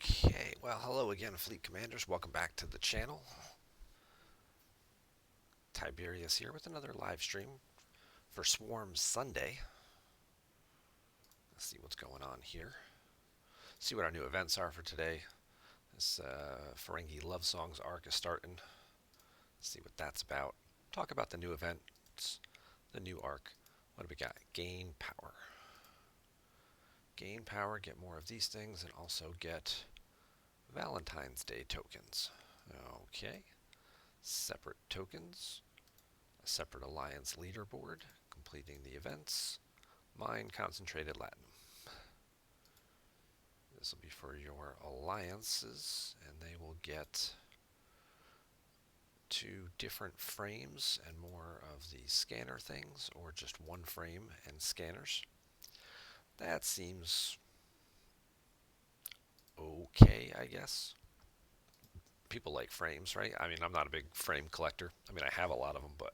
Okay, well, hello again, Fleet Commanders. Welcome back to the channel. Tiberius here with another live stream for Swarm Sunday. Let's see what's going on here. See what our new events are for today. This Ferengi Love Songs arc is starting. Let's see what that's about. Talk about the new events, the new arc. What do we got? Gain power. Gain power, get more of these things, and also get Valentine's Day tokens. Okay. Separate tokens. A separate alliance leaderboard, completing the events, mine concentrated latinum. This will be for your alliances, and they will get 2 different frames and more of the scanner things, or just 1 frame and scanners. That seems okay, I guess. People like frames, right? I mean, I'm not a big frame collector. I mean, I have a lot of them, but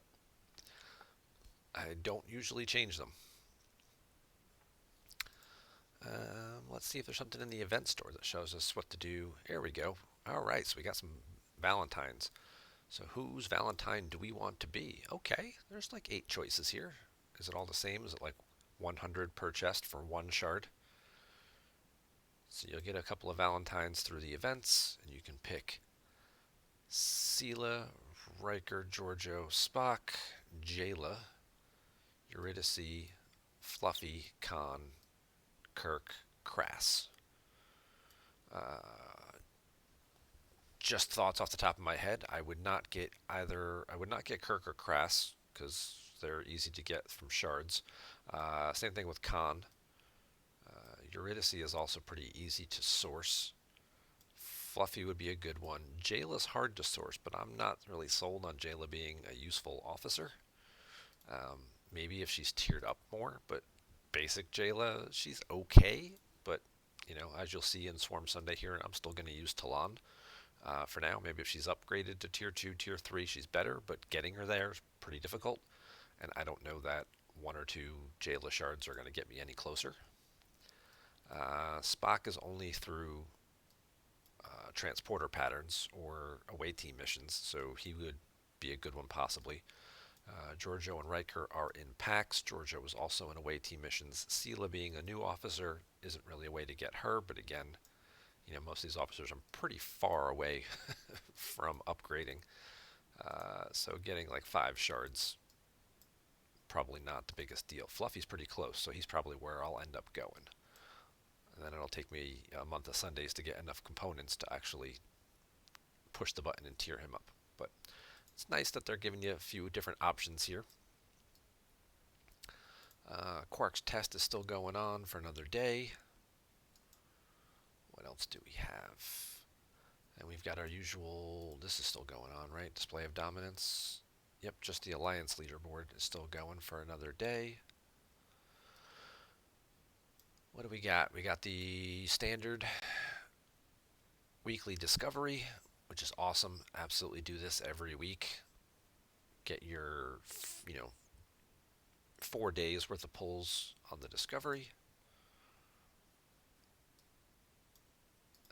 I don't usually change them. Let's see if there's something in the event store that shows us what to do. Here we go. All right, so we got some Valentines. So whose Valentine do we want to be? Okay, there's like 8 choices here. Is it all the same? Is it like 100 per chest for 1 shard? So you'll get a couple of Valentines through the events, and you can pick Sela, Riker, Giorgio, Spock, Jayla, Eurydice, Fluffy, Khan, Kirk, Crass. Just thoughts off the top of my head. I would not get either. I would not get Kirk or Crass because they're easy to get from shards. Same thing with Khan. Eurydice is also pretty easy to source. Fluffy would be a good one. Jayla's hard to source, but I'm not really sold on Jayla being a useful officer. Maybe if she's tiered up more, but basic Jayla, she's okay. But as you'll see in Swarm Sunday here, I'm still going to use Talon for now. Maybe if she's upgraded to tier 2, tier 3, she's better, but getting her there is pretty difficult. And I don't know that 1 or 2 Jayla shards are going to get me any closer. Spock is only through transporter patterns or away team missions, so he would be a good one possibly. Giorgio and Riker are in packs. Giorgio was also in away team missions. Sela being a new officer isn't really a way to get her, but again, most of these officers are pretty far away from upgrading. So getting like 5 shards, probably not the biggest deal. Fluffy's pretty close, so he's probably where I'll end up going. And then it'll take me a month of Sundays to get enough components to actually push the button and tier him up. But it's nice that they're giving you a few different options here. Quark's test is still going on for another day. What else do we have? And we've got our usual, this is still going on, right? Display of dominance. Yep, just the Alliance leaderboard is still going for another day. What do we got? We got the standard weekly discovery, which is awesome. Absolutely do this every week. Get your, 4 days worth of pulls on the discovery.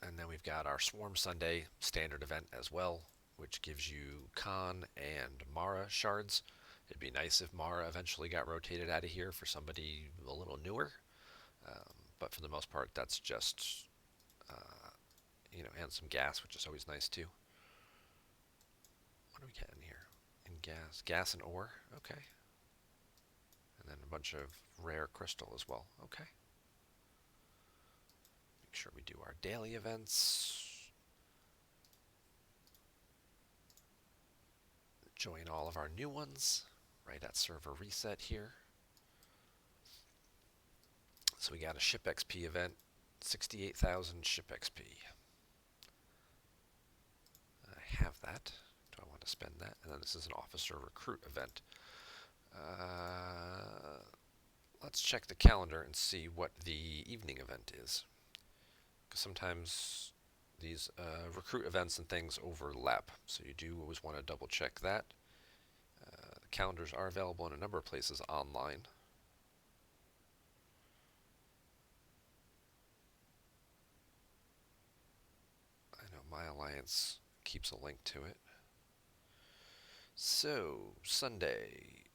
And then we've got our Swarm Sunday standard event as well, which gives you Khan and Mara shards. It'd be nice if Mara eventually got rotated out of here for somebody a little newer. But for the most part, that's just, and some gas, which is always nice too. What do we get in here? In gas. Gas and ore. Okay. And then a bunch of rare crystal as well. Okay. Make sure we do our daily events. Join all of our new ones right at server reset here. So we got a ship XP event, 68,000 ship XP. I have that. Do I want to spend that? And then this is an officer recruit event. Let's check the calendar and see what the evening event is. Because sometimes these recruit events and things overlap, so you do always want to double check that. The calendars are available in a number of places online. Alliance keeps a link to it. So, Sunday,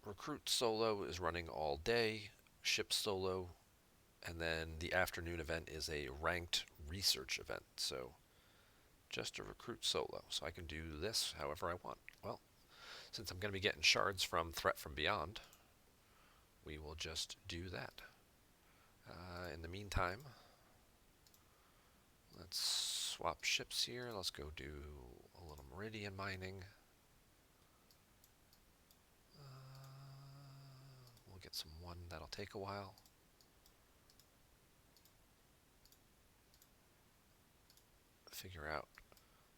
Recruit Solo is running all day, Ship Solo, and then the afternoon event is a ranked research event. So, just a Recruit Solo. So I can do this however I want. Well, since I'm going to be getting shards from Threat from Beyond, we will just do that. In the meantime, let's swap ships here. Let's go do a little Meridian mining. We'll get some one. That'll take a while. Figure out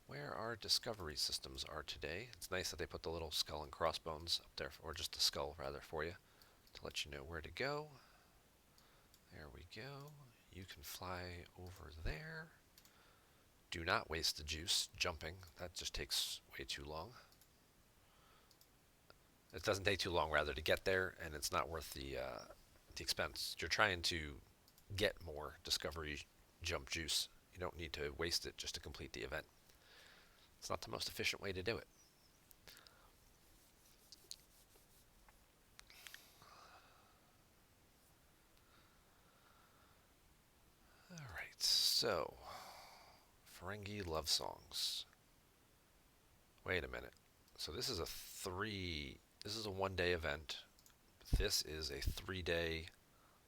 where our discovery systems are today. It's nice that they put the little skull and crossbones up there, or just the skull rather, for you, to let you know where to go. There we go. You can fly over there. Do not waste the juice jumping. That just takes way too long. It doesn't take too long, rather, to get there, and it's not worth the expense. You're trying to get more discovery jump juice. You don't need to waste it just to complete the event. It's not the most efficient way to do it. Alright, so Ferengi love songs. Wait a minute. So this is a 1-day event. This is a 3-day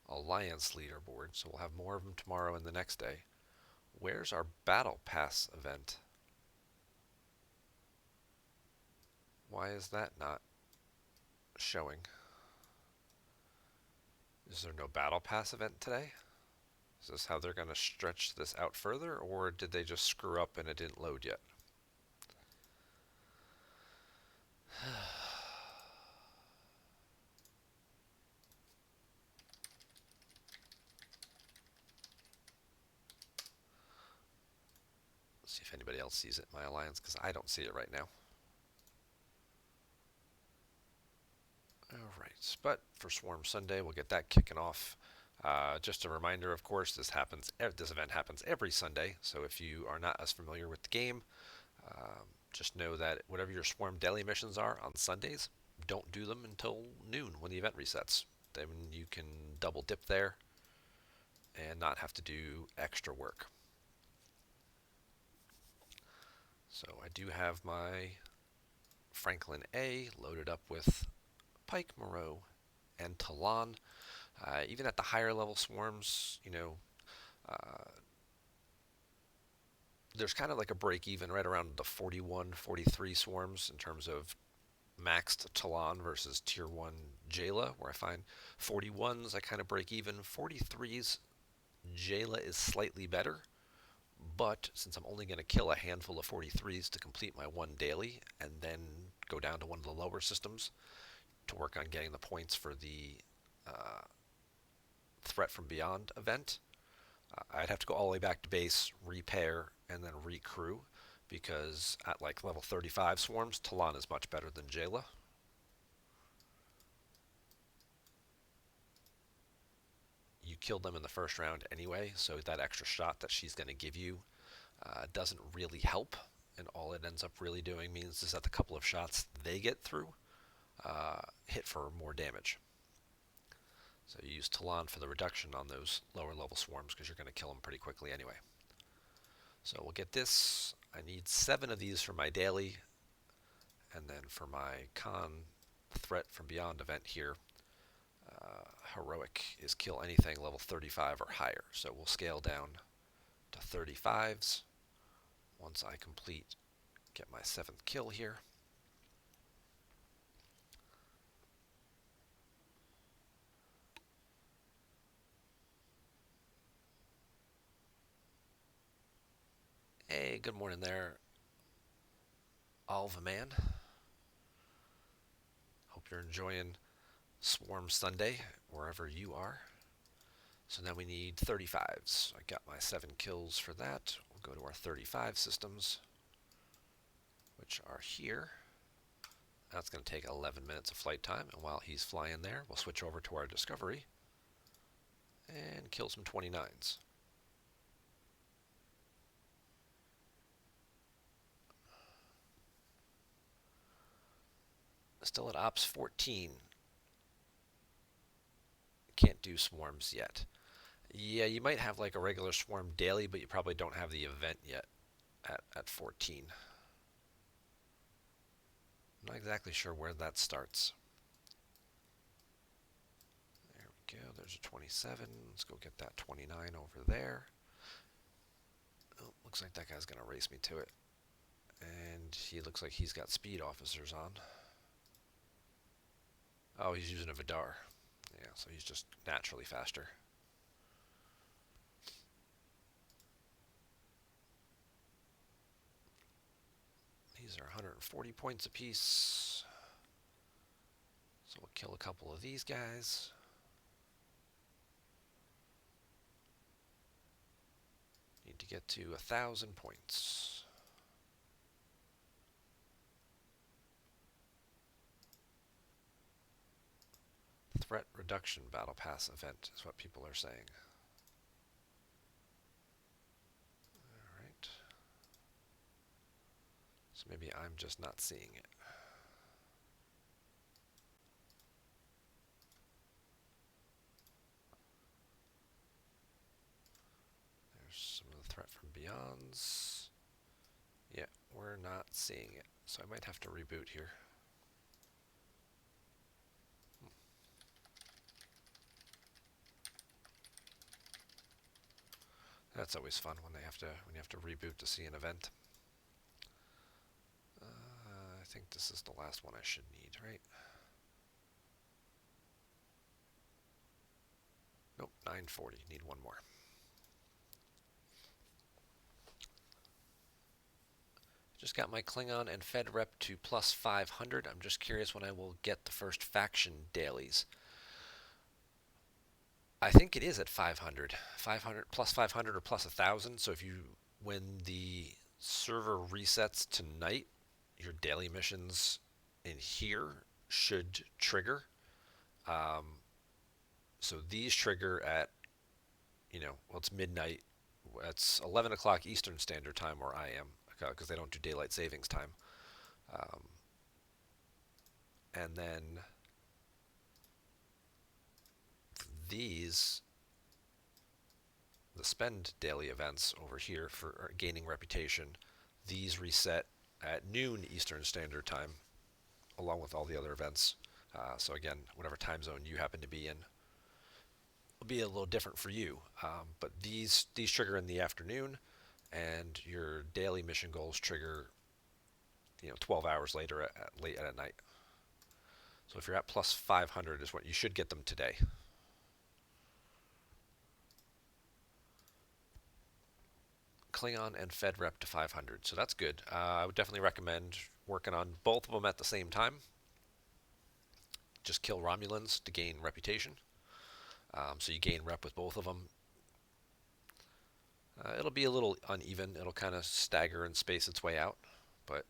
Alliance leaderboard, so we'll have more of them tomorrow and the next day. Where's our Battle Pass event? Why is that not showing? Is there no Battle Pass event today? Is this how they're going to stretch this out further, or did they just screw up and it didn't load yet? Let's see if anybody else sees it in my alliance, because I don't see it right now. Alright, but for Swarm Sunday, we'll get that kicking off. Just a reminder, of course, this event happens every Sunday, so if you are not as familiar with the game, just know that whatever your Swarm daily missions are on Sundays, don't do them until noon when the event resets. Then you can double dip there and not have to do extra work. So I do have my Franklin A loaded up with Pike, Moreau, and Talon. Even at the higher level swarms, there's kind of like a break even right around the 41, 43 swarms in terms of maxed Talon versus tier 1 Jayla, where I find 41s I kind of break even. 43s, Jayla is slightly better, but since I'm only going to kill a handful of 43s to complete my one daily and then go down to one of the lower systems to work on getting the points for the Threat from Beyond event, I'd have to go all the way back to base, repair, and then recrew, because at like level 35 swarms, Talon is much better than Jayla. You killed them in the first round anyway, so that extra shot that she's going to give you doesn't really help, and all it ends up really doing means is that the couple of shots they get through hit for more damage. So you use Talon for the reduction on those lower level swarms because you're going to kill them pretty quickly anyway. So we'll get this. I need 7 of these for my daily, and then for my Con Threat from Beyond event here, heroic is kill anything level 35 or higher. So we'll scale down to 35s once I get my 7th kill here. Hey, good morning there, Alva Man. Hope you're enjoying Swarm Sunday wherever you are. So now we need 35s. I got my 7 kills for that. We'll go to our 35 systems, which are here. That's going to take 11 minutes of flight time, and while he's flying there, we'll switch over to our Discovery and kill some 29s. Still at Ops 14. Can't do swarms yet. Yeah, you might have like a regular swarm daily, but you probably don't have the event yet at 14. I'm not exactly sure where that starts. There we go. There's a 27. Let's go get that 29 over there. Oh, looks like that guy's going to race me to it. And he looks like he's got speed officers on. Oh, he's using a Vidar. Yeah, so he's just naturally faster. These are 140 points apiece. So we'll kill a couple of these guys. Need to get to 1,000 points. Threat reduction battle pass event is what people are saying. Alright. So maybe I'm just not seeing it. There's some of the threat from Beyonds. Yeah, we're not seeing it. So I might have to reboot here. That's always fun when you have to reboot to see an event. I think this is the last one I should need, right? Nope, 940. Need one more. Just got my Klingon and Fed rep to plus 500. I'm just curious when I will get the first faction dailies. I think it is at 500. 500 plus 500 or plus 1,000. So when the server resets tonight, your daily missions in here should trigger. So these trigger at, well, it's midnight. It's 11 o'clock Eastern Standard Time where I am, because they don't do daylight savings time. Um, and then these, the spend daily events over here for gaining reputation, these reset at noon Eastern Standard Time, along with all the other events. So again, whatever time zone you happen to be in will be a little different for you. But these trigger in the afternoon, and your daily mission goals trigger 12 hours later late at night. So if you're at plus 500 is what you should get them today. Klingon and Fed rep to 500, so that's good. I would definitely recommend working on both of them at the same time. Just kill Romulans to gain reputation. So you gain rep with both of them. It'll be a little uneven. It'll kind of stagger and space its way out, but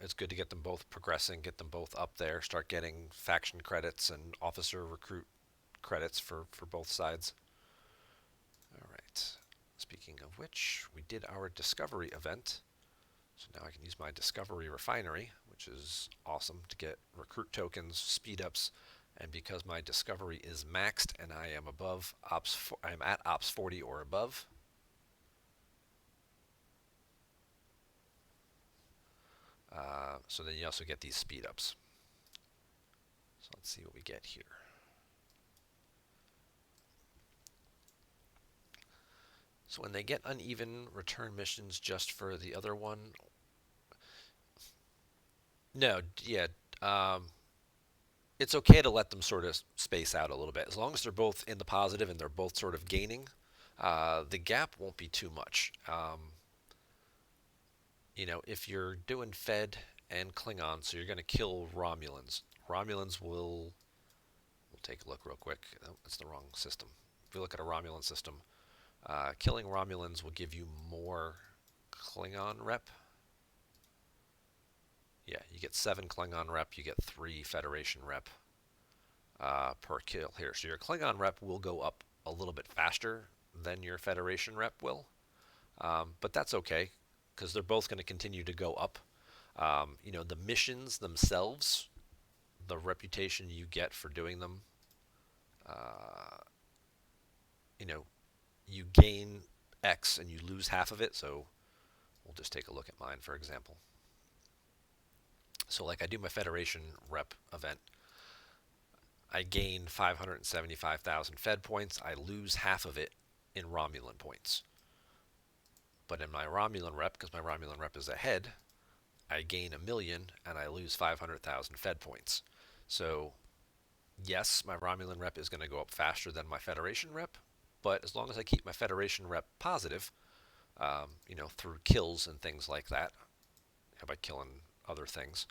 it's good to get them both progressing, get them both up there, start getting faction credits and officer recruit credits for both sides. All right. Speaking of which, we did our discovery event. So now I can use my discovery refinery, which is awesome to get recruit tokens, speed ups, and because my discovery is maxed and I am above I am at Ops 40 or above. So then you also get these speed ups. So let's see what we get here. So when they get uneven return missions just for the other one. No, yeah. It's okay to let them sort of space out a little bit. As long as they're both in the positive and they're both sort of gaining, the gap won't be too much. If you're doing Fed and Klingon, so you're going to kill Romulans. Romulans will. We'll take a look real quick. Oh, it's the wrong system. If you look at a Romulan system, killing Romulans will give you more Klingon rep. Yeah, you get 7 Klingon rep, you get 3 Federation rep per kill here. So your Klingon rep will go up a little bit faster than your Federation rep will, but that's okay because they're both going to continue to go up. The missions themselves, the reputation you get for doing them, uh, you know, you gain X and you lose half of it. So we'll just take a look at mine, for example. So, like, I do my Federation rep event. I gain 575,000 Fed points. I lose half of it in Romulan points. But in my Romulan rep, because my Romulan rep is ahead, I gain a million and I lose 500,000 Fed points. So, yes, my Romulan rep is going to go up faster than my Federation rep, but as long as I keep my Federation rep positive, through kills and things like that, by killing other things,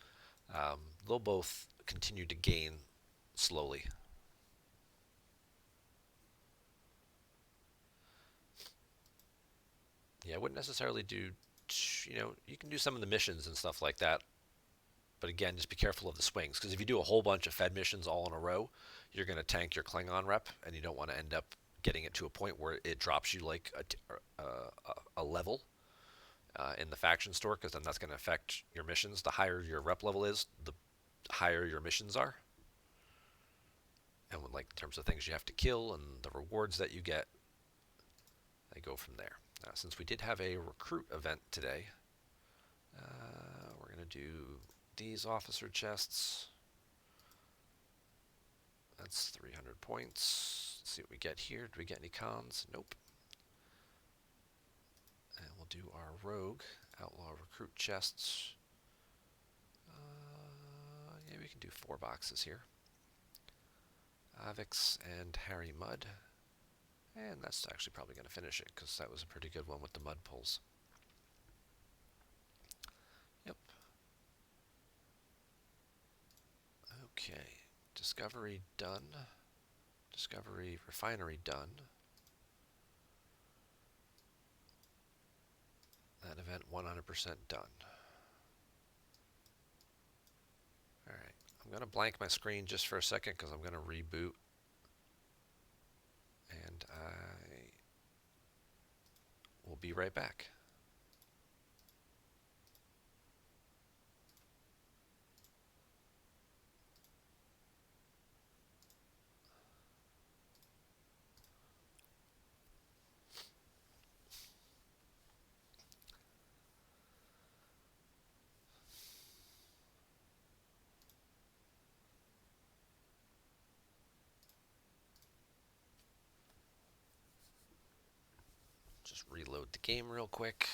they'll both continue to gain slowly. Yeah, I wouldn't necessarily do, you can do some of the missions and stuff like that, but again, just be careful of the swings, because if you do a whole bunch of Fed missions all in a row, you're going to tank your Klingon rep, and you don't want to end up getting it to a point where it drops you like a level in the faction store, because then that's going to affect your missions. The higher your rep level is, the higher your missions are, and when, like, in terms of things you have to kill and the rewards that you get, they go from there. Since we did have a recruit event today, we're going to do these officer chests. That's 300 points. Let's see what we get here. Do we get any cons? Nope. And we'll do our rogue outlaw recruit chests. Yeah, we can do 4 boxes here. Avix and Harry Mudd. And that's actually probably going to finish it, because that was a pretty good one with the mud pulls. Yep. Okay. Discovery done. Discovery refinery done. That event 100% done. Alright. I'm going to blank my screen just for a second, because I'm going to reboot. And I will be right back. Just reload the game real quick.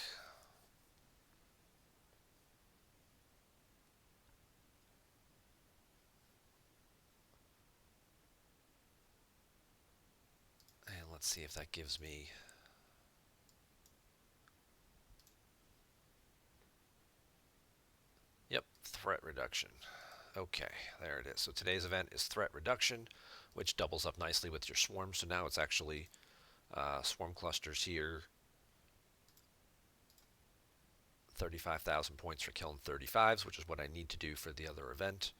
And let's see if that gives me... Yep, threat reduction. Okay, there it is. So today's event is threat reduction, which doubles up nicely with your swarm. So now it's actually swarm clusters here. 35,000 points for killing 35s, which is what I need to do for the other event.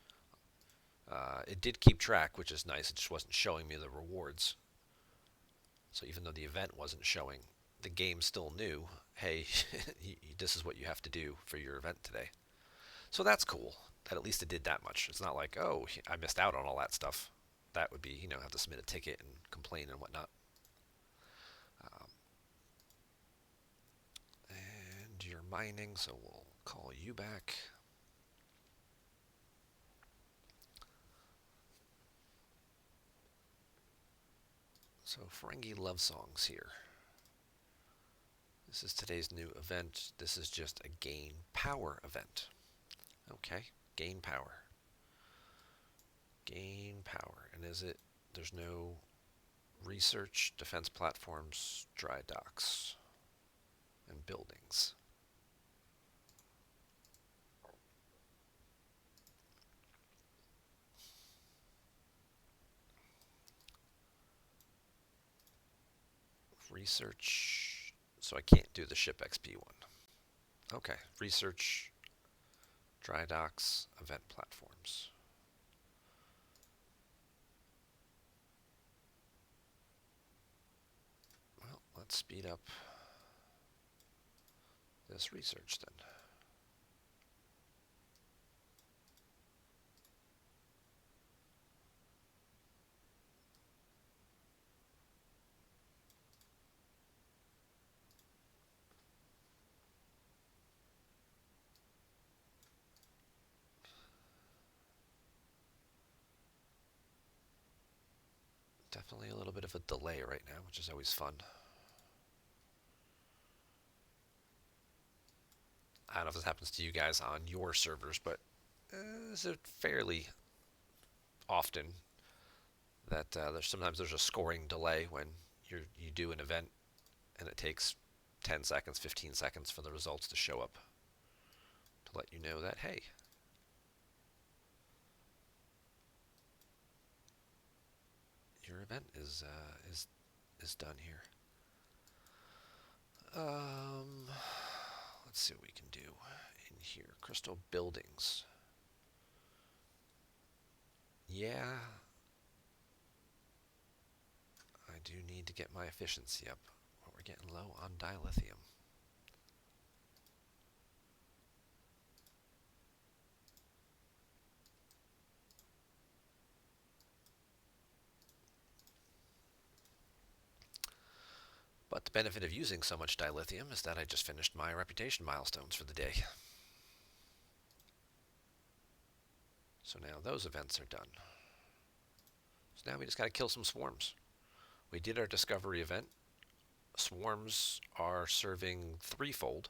It did keep track, which is nice. It just wasn't showing me the rewards. So even though the event wasn't showing, the game still knew, hey, this is what you have to do for your event today. So that's cool. That at least it did that much. It's not like, oh, I missed out on all that stuff. That would be, have to submit a ticket and complain and whatnot. And you're mining, so we'll call you back. So Ferengi Love Songs here. This is today's new event. This is just a gain power event. Okay, gain power. Gain power. And there's no research, defense platforms, dry docks, and buildings. Research. So I can't do the ship XP one. Okay, research, dry docks, event platforms. Well, let's speed up this research then. Definitely a little bit of a delay right now, which is always fun. I don't know if this happens to you guys on your servers, but is it fairly often that there's a scoring delay when you do an event and it takes 10 seconds, 15 seconds for the results to show up to let you know that hey, your event is done here. Um, let's see what we can do in here. Crystal buildings. Yeah, I do need to get my efficiency up. But we're getting low on dilithium. But the benefit of using so much dilithium is that I just finished my reputation milestones for the day. So now those events are done. So now we just got to kill some swarms. We did our discovery event. Swarms are serving threefold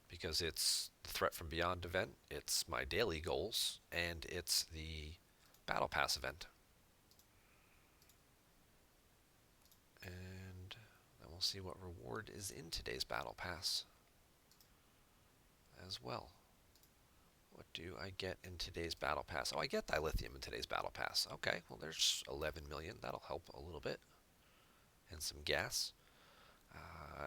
because it's the threat from beyond event, it's my daily goals, and it's the battle pass event. And then we'll see what reward is in today's battle pass as well. What do I get in today's battle pass? Oh, I get dilithium in today's battle pass. Okay, well there's 11 million. That'll help a little bit. And some gas.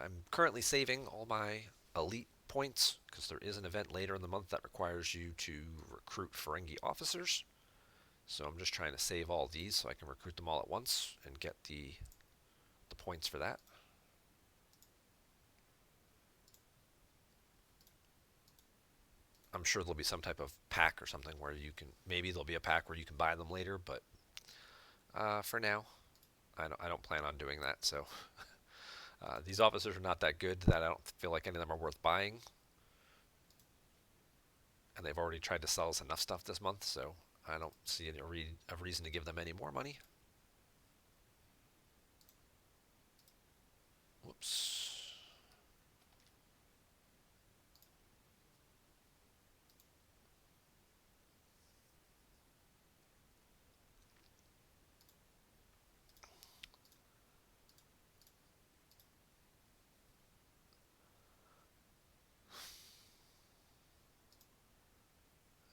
I'm currently saving all my elite points because there is an event later in the month that requires you to recruit Ferengi officers. So I'm just trying to save all these so I can recruit them all at once and get the points for that. I'm sure there'll be some type of pack or something where you can, maybe there'll be a pack where you can buy them later, but for now, I don't plan on doing that. So these officers are not that good that I don't feel like any of them are worth buying. And they've already tried to sell us enough stuff this month, so I don't see any reason to give them any more money. Whoops.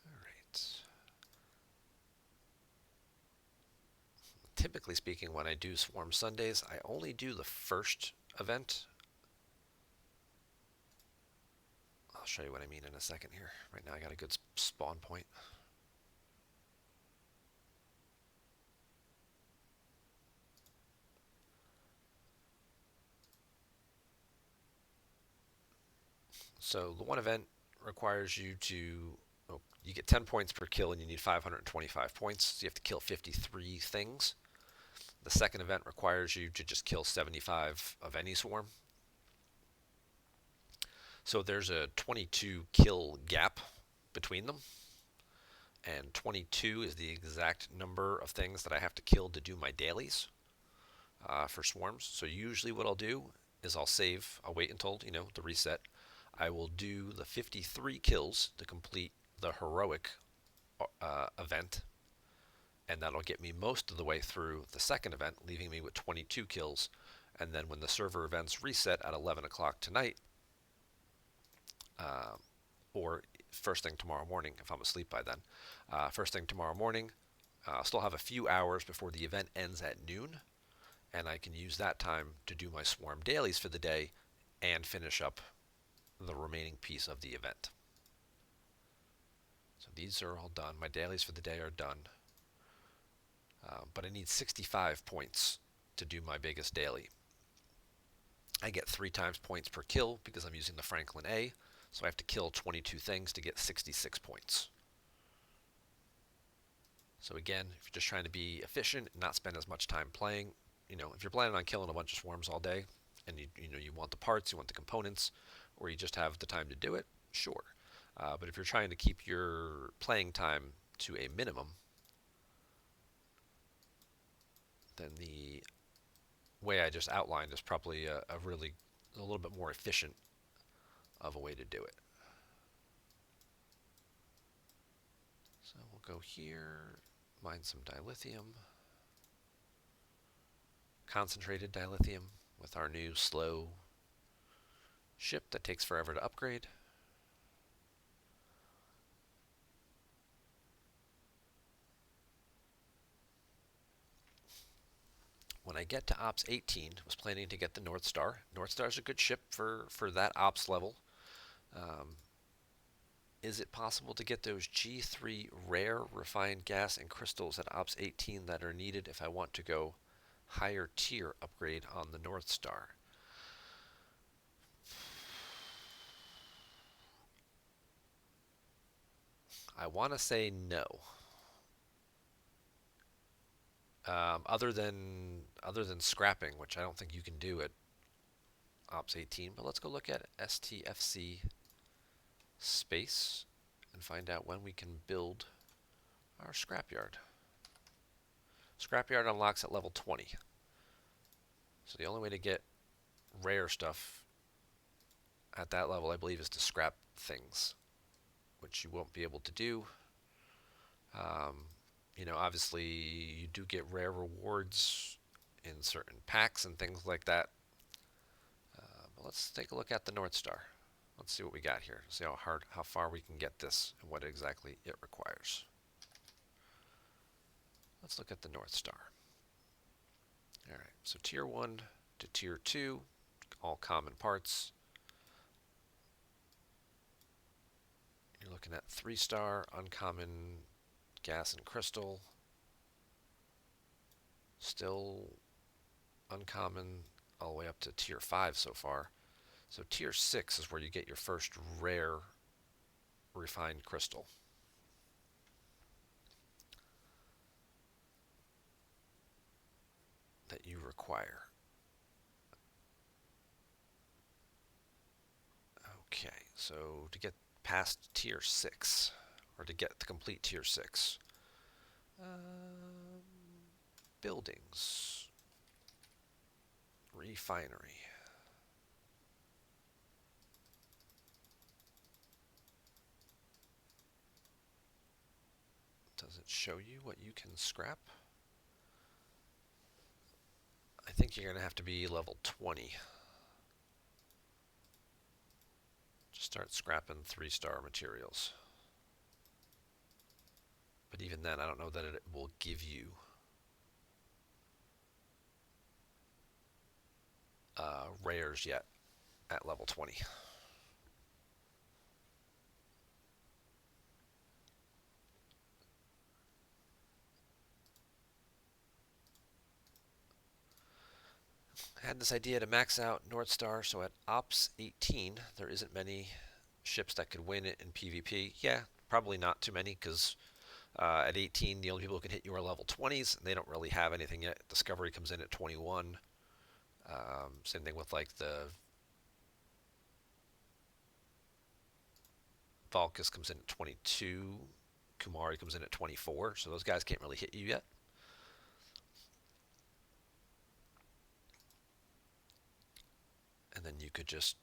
All right. Typically speaking, when I do Swarm Sundays, I only do the first event. I'll show you what I mean in a second here. Right now I got a good spawn point. So the one event requires you to, oh, you get 10 points per kill and you need 525 points. So you have to kill 53 things. The second event requires you to just kill 75 of any swarm. So there's a 22 kill gap between them. And 22 is the exact number of things that I have to kill to do my dailies for swarms. So usually what I'll do is I'll save, I'll wait until, the reset. I will do the 53 kills to complete the heroic event, and that'll get me most of the way through the second event, leaving me with 22 kills. And then when the server events reset at 11 o'clock tonight, uh, or first thing tomorrow morning if I'm asleep by then, first thing tomorrow morning, I'll still have a few hours before the event ends at noon, and I can use that time to do my swarm dailies for the day and finish up the remaining piece of the event. So these are all done. My dailies for the day are done. But I need 65 points to do my biggest daily. I get 3 times points per kill because I'm using the Franklin A, so I have to kill 22 things to get 66 points. So again, if you're just trying to be efficient and not spend as much time playing, if you're planning on killing a bunch of swarms all day and you want the parts, you want the components, or you just have the time to do it, sure. But if you're trying to keep your playing time to a minimum, then the way I just outlined is probably a really a little bit more efficient of a way to do it. So we'll go here, mine some dilithium, concentrated dilithium with our new slow ship that takes forever to upgrade. When I get to Ops 18, I was planning to get the North Star. North Star is a good ship for that Ops level. Um, is it possible to get those G3 rare refined gas and crystals at Ops 18 that are needed if I want to go higher tier upgrade on the North Star? I want to say no. Other than scrapping, which I don't think you can do at Ops 18, but let's go look at STFC space and find out when we can build our scrapyard. Scrapyard unlocks at level 20. So the only way to get rare stuff at that level, I believe, is to scrap things, which you won't be able to do. Um, obviously, you do get rare rewards in certain packs and things like that. But let's take a look at the North Star. Let's see what we got here. See how far we can get this and what exactly it requires. Let's look at the North Star. All right, so tier 1 to tier 2, all common parts. You're looking at 3-star, uncommon gas and crystal. Still uncommon all the way up to tier 5 so far. So tier 6 is where you get your first rare refined crystal. That you require. Okay, so to get past tier 6, or to get to complete tier 6, buildings, refinery. Does it show you what you can scrap? I think you're going to have to be level 20. Just start scrapping 3-star materials. But even then, I don't know that it will give you rares yet at level 20. I had this idea to max out North Star, so at Ops 18, there isn't many ships that could win it in PvP. Yeah, probably not too many, because at 18, the only people who can hit you are level 20s, and they don't really have anything yet. Discovery comes in at 21. Same thing with like the Valkus comes in at 22. Kumari comes in at 24, so those guys can't really hit you yet. And then you could just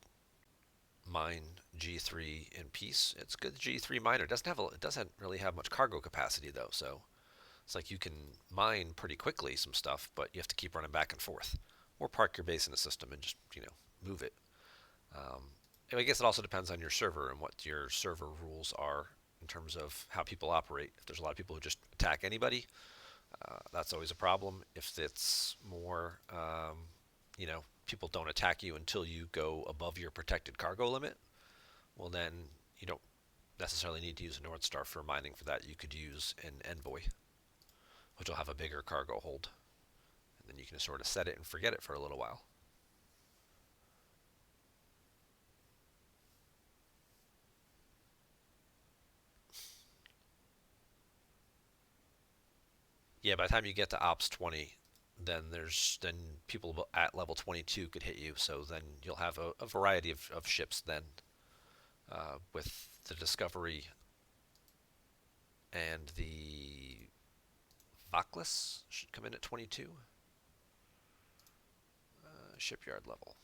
mine G3 in peace. It's good G3 miner. It doesn't really have much cargo capacity though, so it's like you can mine pretty quickly some stuff, but you have to keep running back and forth, or park your base in the system and just move it. Um, I guess it also depends on your server and what your server rules are in terms of how people operate. If there's a lot of people who just attack anybody, that's always a problem. If it's more, people don't attack you until you go above your protected cargo limit, well then you don't necessarily need to use a North Star for mining for that. You could use an Envoy, which will have a bigger cargo hold, and then you can just sort of set it and forget it for a little while. Yeah, by the time you get to Ops 20, then people at level 22 could hit you. So then you'll have a variety of ships then, with the Discovery and the Vaklis should come in at 22. Shipyard level.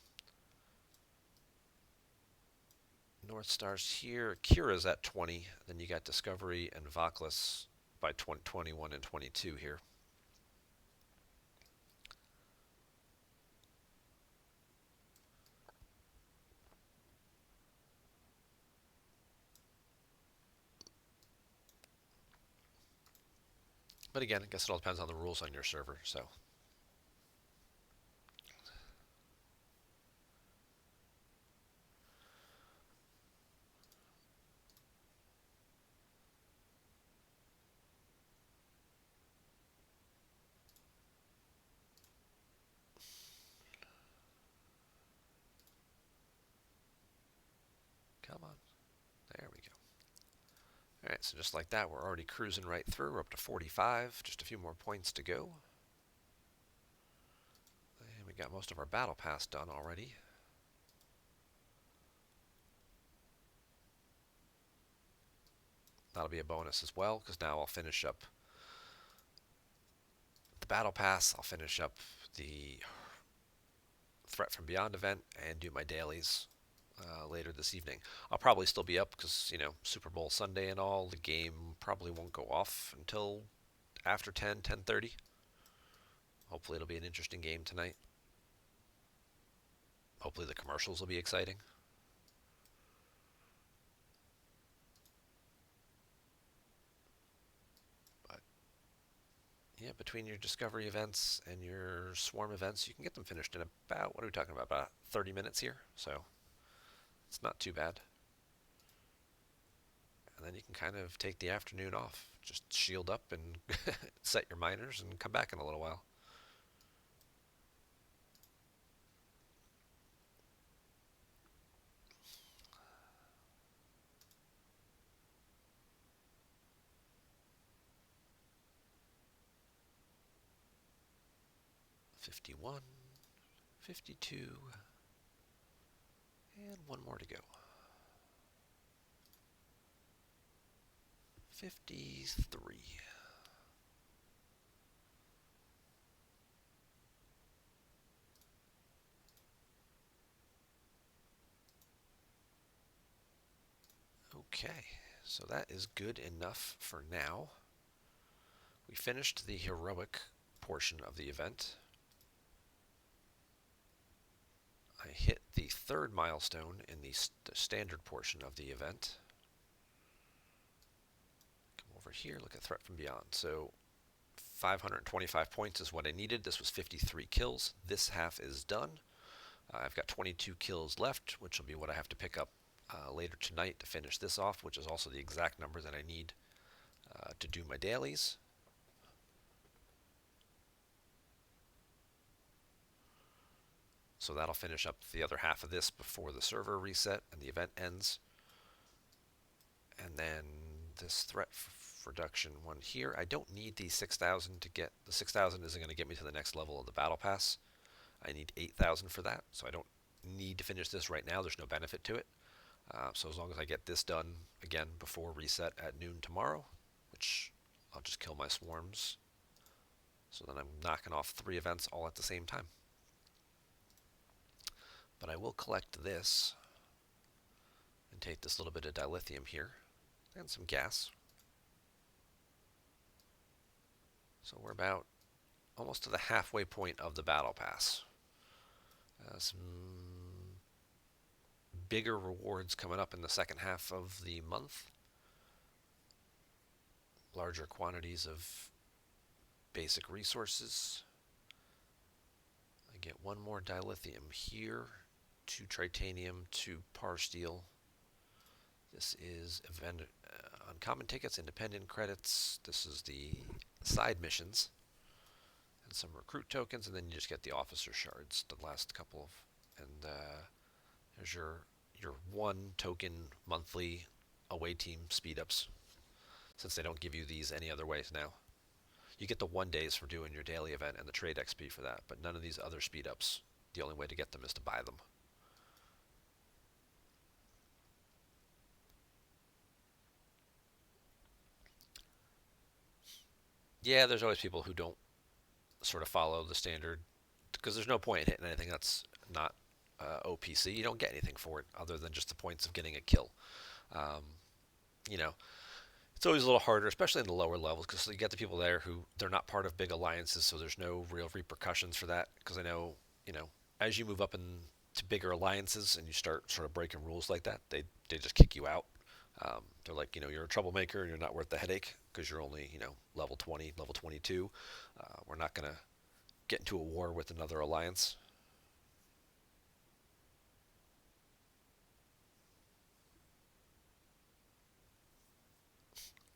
North Star's here. Kira's at 20. Then you got Discovery and Voklis by 20, 21 and 22 here. But again, I guess it all depends on the rules on your server. So come on. There we go. All right, so just like that, we're already cruising right through. We're up to 45. Just a few more points to go. And we got most of our battle pass done already. That'll be a bonus as well, because now I'll finish up the battle pass. I'll finish up the Threat from Beyond event and do my dailies later this evening. I'll probably still be up because, Super Bowl Sunday and all. The game probably won't go off until after 10, 10:30. Hopefully it'll be an interesting game tonight. Hopefully the commercials will be exciting. But yeah, between your Discovery events and your Swarm events, you can get them finished in about, what are we talking about 30 minutes here. So it's not too bad. And then you can kind of take the afternoon off. Just shield up and set your miners and come back in a little while. '51, '52, and one more to go. 53. Okay, so that is good enough for now. We finished the heroic portion of the event. I hit the third milestone in the standard portion of the event. Come over here, look at Threat from Beyond. So 525 points is what I needed. This was 53 kills. This half is done. I've got 22 kills left, which will be what I have to pick up later tonight to finish this off, which is also the exact number that I need to do my dailies. So that'll finish up the other half of this before the server reset and the event ends. And then this threat reduction one here, I don't need the 6,000 to get, the 6,000 isn't going to get me to the next level of the battle pass. I need 8,000 for that, so I don't need to finish this right now. There's no benefit to it. So as long as I get this done again before reset at noon tomorrow, which I'll just kill my swarms. So then I'm knocking off 3 events all at the same time. But I will collect this and take this little bit of dilithium here and some gas. So we're about almost to the halfway point of the battle pass. Some bigger rewards coming up in the second half of the month. Larger quantities of basic resources. I get 1 more dilithium here, 2 tritanium, 2 parsteel. This is event uncommon tickets, independent credits. This is the side missions and some recruit tokens, and then you just get the officer shards, the last couple of, and there's your 1 token monthly away team speed ups, since they don't give you these any other ways now. You get the 1 days for doing your daily event and the trade XP for that, but none of these other speed ups. The only way to get them is to buy them. Yeah, there's always people who don't sort of follow the standard because there's no point in hitting anything that's not OPC. You don't get anything for it other than just the points of getting a kill. Um, you know, it's always a little harder, especially in the lower levels, because you get the people there who they're not part of big alliances, so there's no real repercussions for that. Because I know, as you move up into bigger alliances and you start sort of breaking rules like that, they just kick you out. They're like, you're a troublemaker and you're not worth the headache because you're only, level 20, level 22. We're not gonna get into a war with another alliance.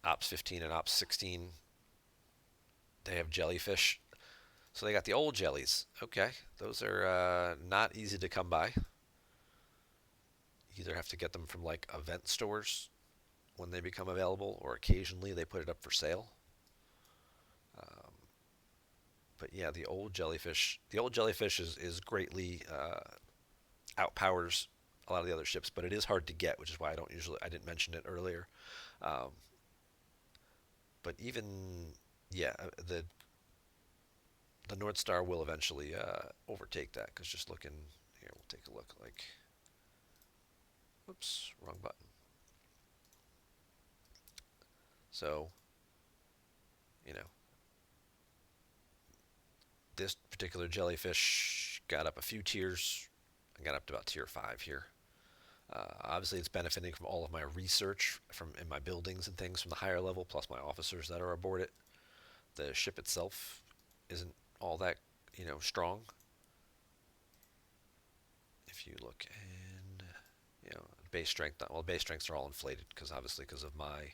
Ops 15 and Ops 16, they have jellyfish. So they got the old jellies. Okay, those are not easy to come by. You either have to get them from like event stores when they become available, or occasionally they put it up for sale. Um, but yeah, the old jellyfish. The old jellyfish is greatly outpowers a lot of the other ships, but it is hard to get, which is why I didn't mention it earlier. Um, but even yeah, the North Star will eventually overtake that. Because just looking here, we'll take a look. Like, whoops, wrong button. So you know, this particular jellyfish got up a few tiers. I got up to about tier 5 here. Obviously, it's benefiting from all of my research from in my buildings and things from the higher level, plus my officers that are aboard it. The ship itself isn't all that strong. If you look in, base strength. Well, base strengths are all inflated because obviously because of my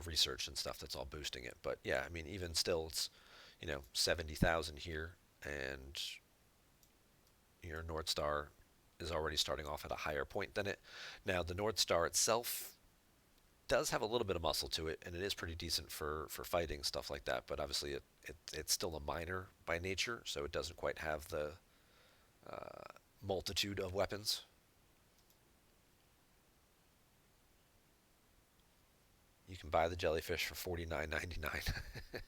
research and stuff. That's all boosting it. But yeah, I mean, even still, it's 70,000 here, and your North Star is already starting off at a higher point than it. Now, the North Star itself does have a little bit of muscle to it, and it is pretty decent for fighting stuff like that. But obviously, it's still a miner by nature, so it doesn't quite have the uh, multitude of weapons. You can buy the jellyfish for 49.99.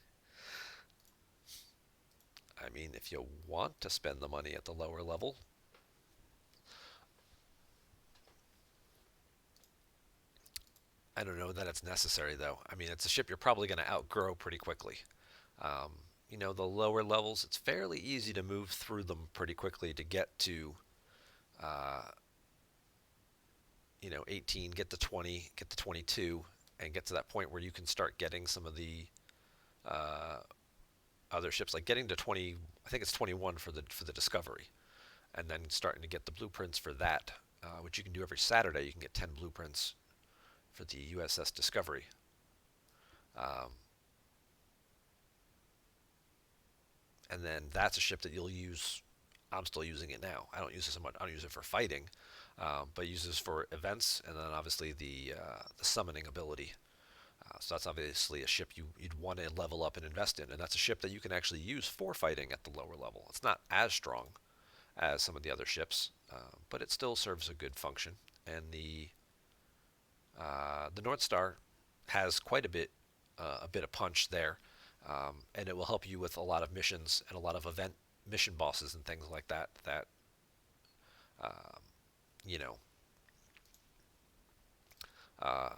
I mean, if you want to spend the money at the lower level, I don't know that it's necessary though. I mean, it's a ship you're probably going to outgrow pretty quickly. Um, the lower levels, it's fairly easy to move through them pretty quickly to get to, uh, 18, get to 20, get to 22, and get to that point where you can start getting some of the uh, other ships, like getting to 20. I think it's 21 for the Discovery, and then starting to get the blueprints for that, which you can do every Saturday. You can get 10 blueprints for the USS Discovery. Um, and then that's a ship that you'll use. I'm still using it now. I don't use it so much. I don't use it for fighting, but use this for events, and then obviously the summoning ability. So that's obviously a ship you'd want to level up and invest in, and that's a ship that you can actually use for fighting at the lower level. It's not as strong as some of the other ships, but it still serves a good function. And the North Star has quite a bit of punch there, and it will help you with a lot of missions and a lot of event mission bosses and things like that. That um, you know, uh,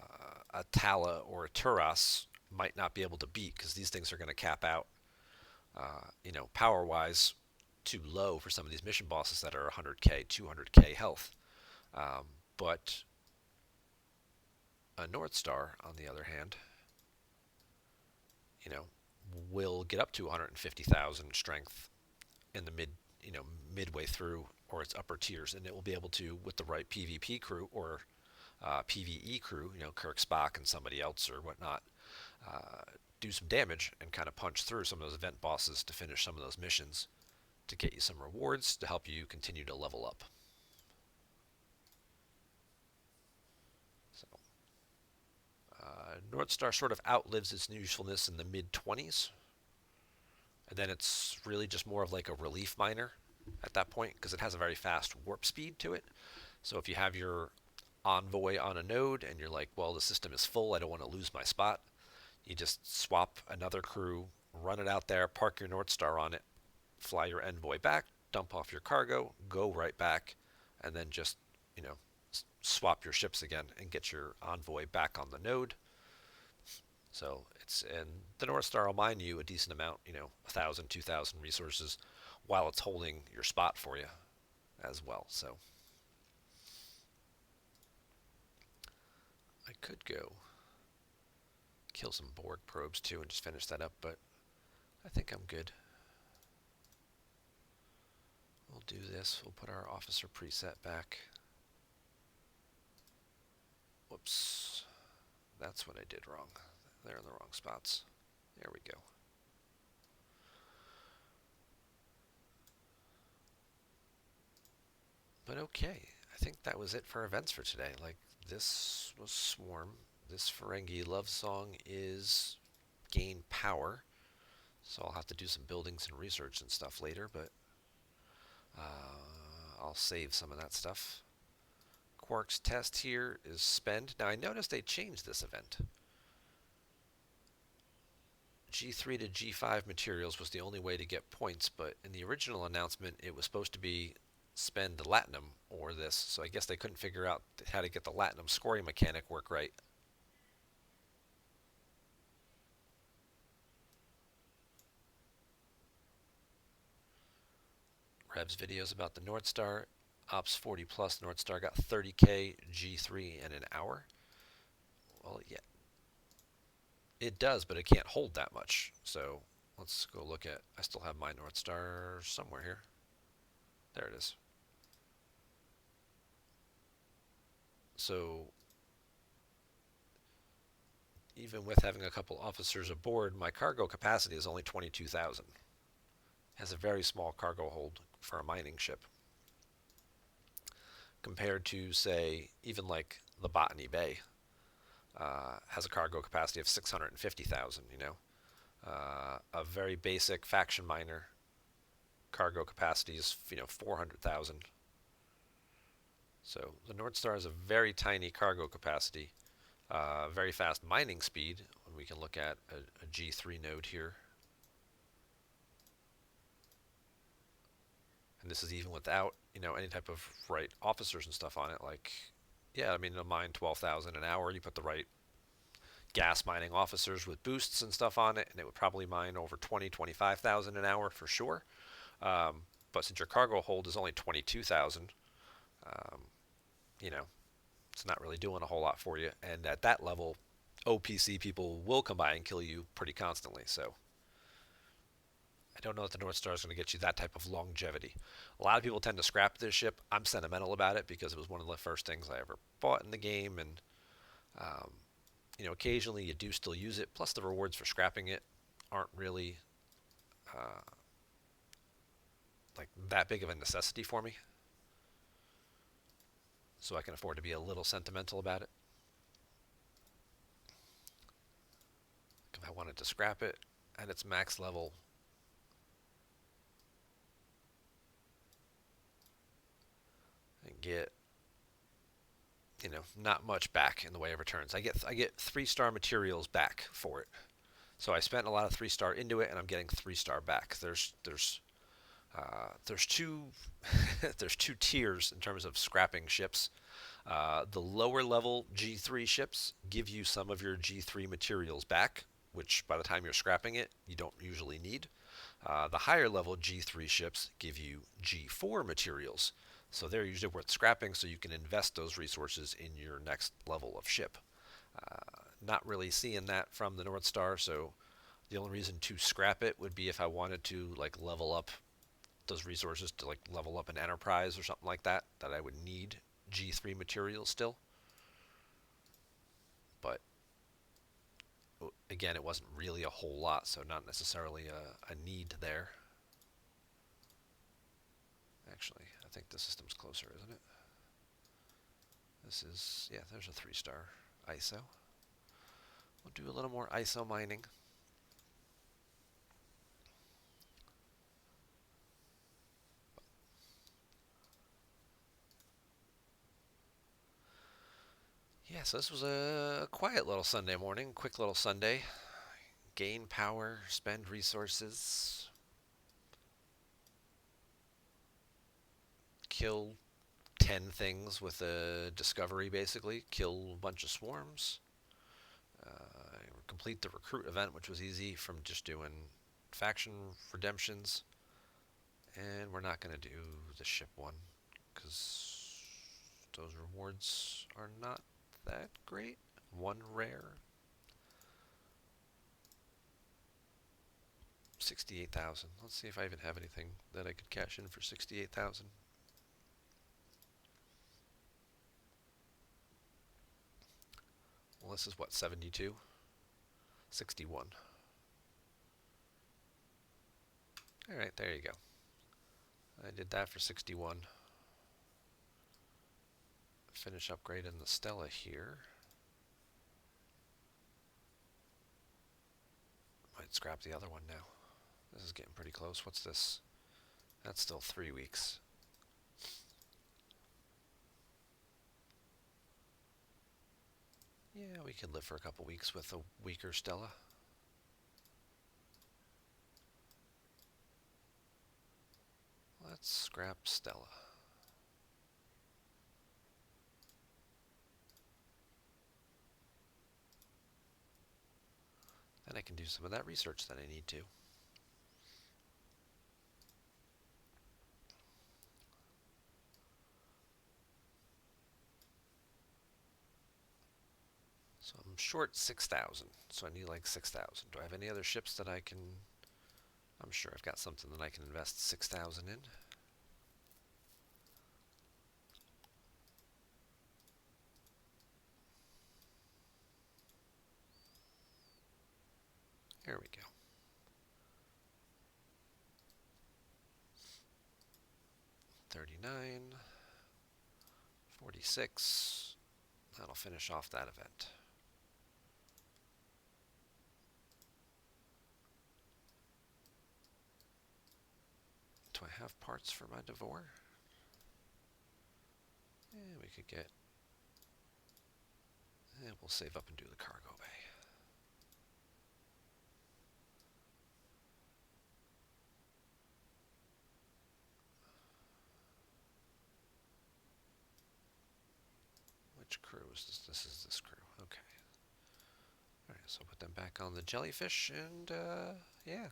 a Tala or a Turas might not be able to beat because these things are going to cap out, power wise, too low for some of these mission bosses that are 100k, 200k health. Um, but a North Star, on the other hand, you know, will get up to 150,000 strength in the midway through or its upper tiers, and it will be able to, with the right PvP crew or PvE crew, Kirk, Spock, and somebody else or whatnot, uh, do some damage and kind of punch through some of those event bosses to finish some of those missions to get you some rewards to help you continue to level up. So, North Star sort of outlives its usefulness in the mid 20s, and then it's really just more of like a relief miner at that point because it has a very fast warp speed to it. So if you have your envoy on a node and you're like, well, the system is full, I don't want to lose my spot, you just swap another crew, run it out there, park your North Star on it, fly your envoy back, dump off your cargo, go right back, and then just, you know, swap your ships again and get your envoy back on the node. So and the North Star will mine you a decent amount, 1,000, 2,000 resources, while it's holding your spot for you as well. So I could go kill some Borg probes too and just finish that up, but I think I'm good. We'll do this. We'll put our officer preset back. Whoops. That's what I did wrong. They're in the wrong spots. There we go. But okay, I think that was it for events for today. Like, this was Swarm. This Ferengi love song is gain power. So I'll have to do some buildings and research and stuff later, but I'll save some of that stuff. Quark's test here is spend. Now I noticed they changed this event. G3 to G5 materials was the only way to get points, but in the original announcement it was supposed to be spend the Latinum or this, so I guess they couldn't figure out how to get the Latinum scoring mechanic work right. Rev's videos about the North Star. Ops 40 plus North Star got 30k G3 in an hour. Well, yeah, it does, but it can't hold that much. So let's go look at. I still have my North Star somewhere here. There it is. So even with having a couple officers aboard, my cargo capacity is only 22,000. Has a very small cargo hold for a mining ship compared to, say, even like the Botany Bay has a cargo capacity of 650,000. A very basic faction miner cargo capacity is 400,000. So the North Star has a very tiny cargo capacity, very fast mining speed. When we can look at a G3 node here. And this is even without, any type of right officers and stuff on it. Like, yeah, I mean, it'll mine 12,000 an hour. You put the right gas mining officers with boosts and stuff on it, and it would probably mine over 20, 25,000 an hour for sure. But since your cargo hold is only 22,000, um, you know, it's not really doing a whole lot for you. And at that level, OPC people will come by and kill you pretty constantly. So I don't know if the North Star is going to get you that type of longevity. A lot of people tend to scrap this ship. I'm sentimental about it because it was one of the first things I ever bought in the game, and um, occasionally you do still use it. Plus, the rewards for scrapping it aren't really uh, like that big of a necessity for me, so I can afford to be a little sentimental about it. If I wanted to scrap it at its max level, and get not much back in the way of returns. I get 3-star materials back for it. So I spent a lot of 3-star into it, and I'm getting 3-star back. There's two there's two tiers in terms of scrapping ships. The lower level G3 ships give you some of your G3 materials back, which by the time you're scrapping it, you don't usually need. The higher level G3 ships give you G4 materials, so they're usually worth scrapping so you can invest those resources in your next level of ship. Not really seeing that from the North Star, so the only reason to scrap it would be if I wanted to like level up those resources to like level up an Enterprise or something like that I would need G3 materials still. But again, it wasn't really a whole lot, so not necessarily a need there. Actually, I think the system's closer, isn't it? This is, yeah, there's a 3-star ISO. We'll do a little more ISO mining. Yeah, so this was a quiet little Sunday morning, quick little Sunday. Gain power, spend resources. kill 10 things with a discovery, basically. Kill a bunch of swarms. Complete the recruit event, which was easy from just doing faction redemptions. And we're not going to do the ship one because those rewards are not that great. One rare. 68,000. Let's see if I even have anything that I could cash in for 68,000. Well, this is what, 72? 61. Alright, there you go. I did that for 61. Finish upgrading the Stella here. Might scrap the other one now. This is getting pretty close. What's this? That's still 3 weeks. Yeah, we could live for a couple weeks with a weaker Stella. Let's scrap Stella. Then I can do some of that research that I need to. So I'm short 6,000, so I need like 6,000. Do I have any other ships that I can... I'm sure I've got something that I can invest 6,000 in. Here we go. 39, 46. That'll finish off that event. Do I have parts for my Devore? Yeah, we could get... Yeah, we'll save up and do the cargo bay. Which crew is this? This is this crew. Okay. Alright, so put them back on the jellyfish, and yeah.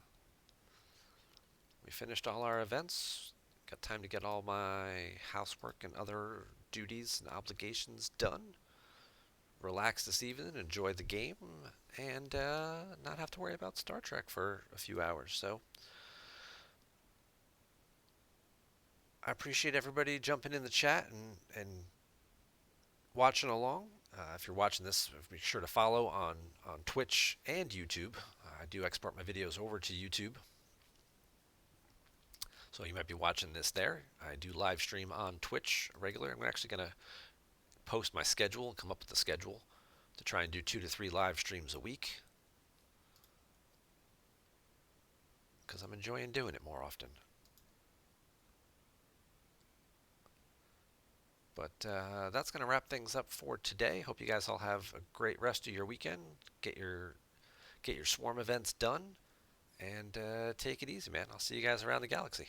We finished all our events. Got time to get all my housework and other duties and obligations done. Relax this evening, enjoy the game, and not have to worry about Star Trek for a few hours. So I appreciate everybody jumping in the chat and watching along. If you're watching this, be sure to follow on Twitch and YouTube. I do export my videos over to YouTube. So you might be watching this there. I do live stream on Twitch regular. I'm actually going to post my schedule and come up with a schedule to try and do 2 to 3 live streams a week. Because I'm enjoying doing it more often. But that's going to wrap things up for today. Hope you guys all have a great rest of your weekend. Get your swarm events done. And take it easy, man. I'll see you guys around the galaxy.